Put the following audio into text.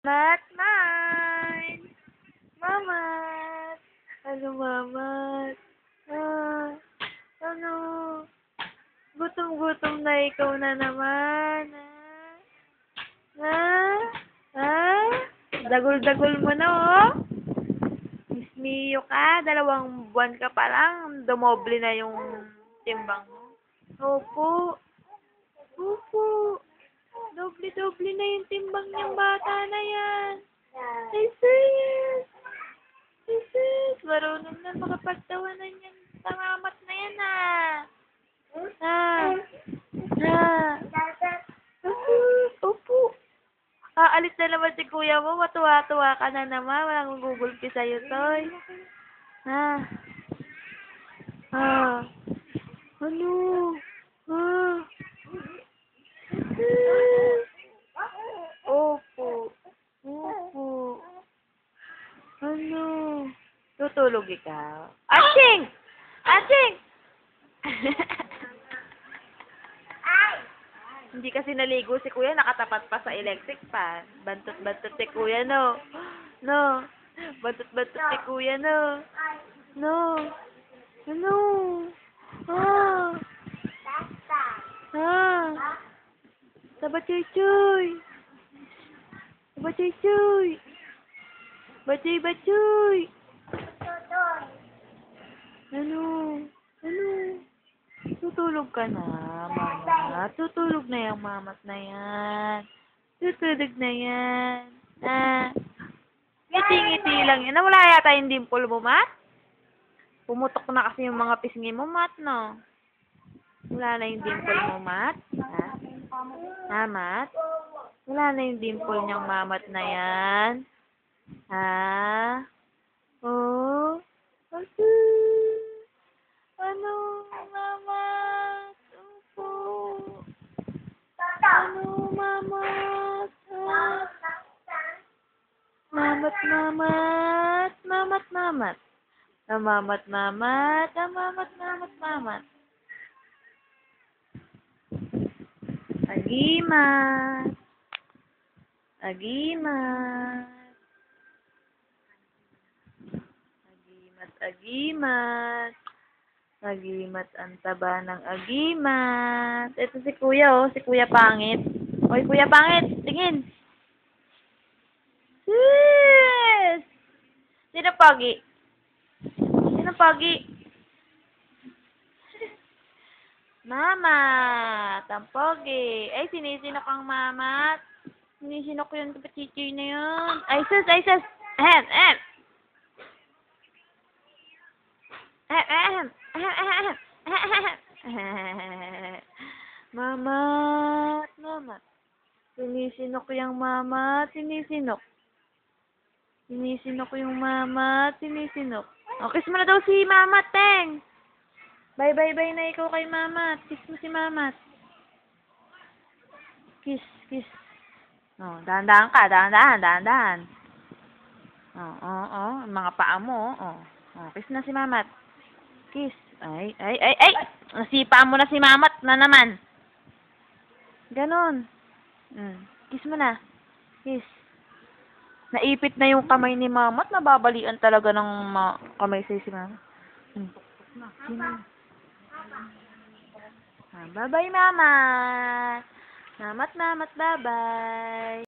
Mat, mine. Mamat. Ano, mamat? Ah, ano? Gutom-gutom na ikaw na naman. Ah? Ah? Dagol-dagol mo na, oh. Miss Mio ka, 2 buwan ka pa lang, dumoble na yung timbang mo. Opo. Opo. Doble-doble na yung timbang niyang bata na yan. Ay, sis! Ay, sis! Marunong na makapagtawanan yan. Tangamat na yan, ah. Ah. Ah. Opo. Aalis na naman si kuya mo. Matuwa-tuwa ka na naman. Walang gugulpi sa'yo, Toy. Ah. Ah. Ano? Ah. Opo. Opo. Ano? Tutulog ikaw? Aching! Aching! Hindi kasi naligo si kuya, nakatapat pa sa electric fan. Bantot-bantot si kuya, no? No. Bantot-bantot si kuya, no? No. Ano? Ah. Ah. Taba chuy-chuy. Taba chuy-chuy. Bachoy-bachoy. Ano? Ano? Tutulog ka na, mama. Tutulog na yung mamat na yan. Tutulog na yan. Ah. Ngiti-ngiti lang yan. Nawala yata yung dimple mo, Mat? Pumutok na kasi yung mga pisngi mo, Mat, no? Wala na yung dimple mo, Mat? Ha? Ha, Mat? Wala na yung dimple niyang mamat na yan? Ha? Oh? Ano? Ano, mamat? Opo. Ano, mamat? Ah. Mamat, mamat. Mamat, mamat. Mamat, mamat. Mamat, mamat, mamat. Agimat. Agimat. Agimat, agimat. Agimat ang taba ng agimat. Ito si kuya, oh. Si kuya pangit. Oy, kuya pangit. Tingin. Sis! Sino pogi? Sino pogi? Mamat. Ang pogi. Ay, sinisinok ang mamat. Sinisinok yun. Kapachichoy na yun. Ay, sis! Ay, sis! Ahem! Ahem! Ahem! Ahem! Ahem! Ahem! Mamat. Mamat. Sinisinok yung mamat. Sinisinok. Sinisinok yung mamat. Sinisinok. O, kiss mo na daw si mamat, Teng. Bye-bye-bye na ikaw kay mamat. Kiss mo si mamat. Kiss, kiss. Oh, dahan-dahan ka. Dahan-dahan, dahan-dahan. Oh. Mga paa mo, oh. Oh, kiss na si mamat. Kiss. Ay. Nasipa mo na si mamat na naman. Ganon. Kiss mo na. Kiss. Naipit na yung kamay ni mamat. Nababalian talaga ng kamay sa'yo si mamat. Bye-bye, mama. Mamat, bye-bye.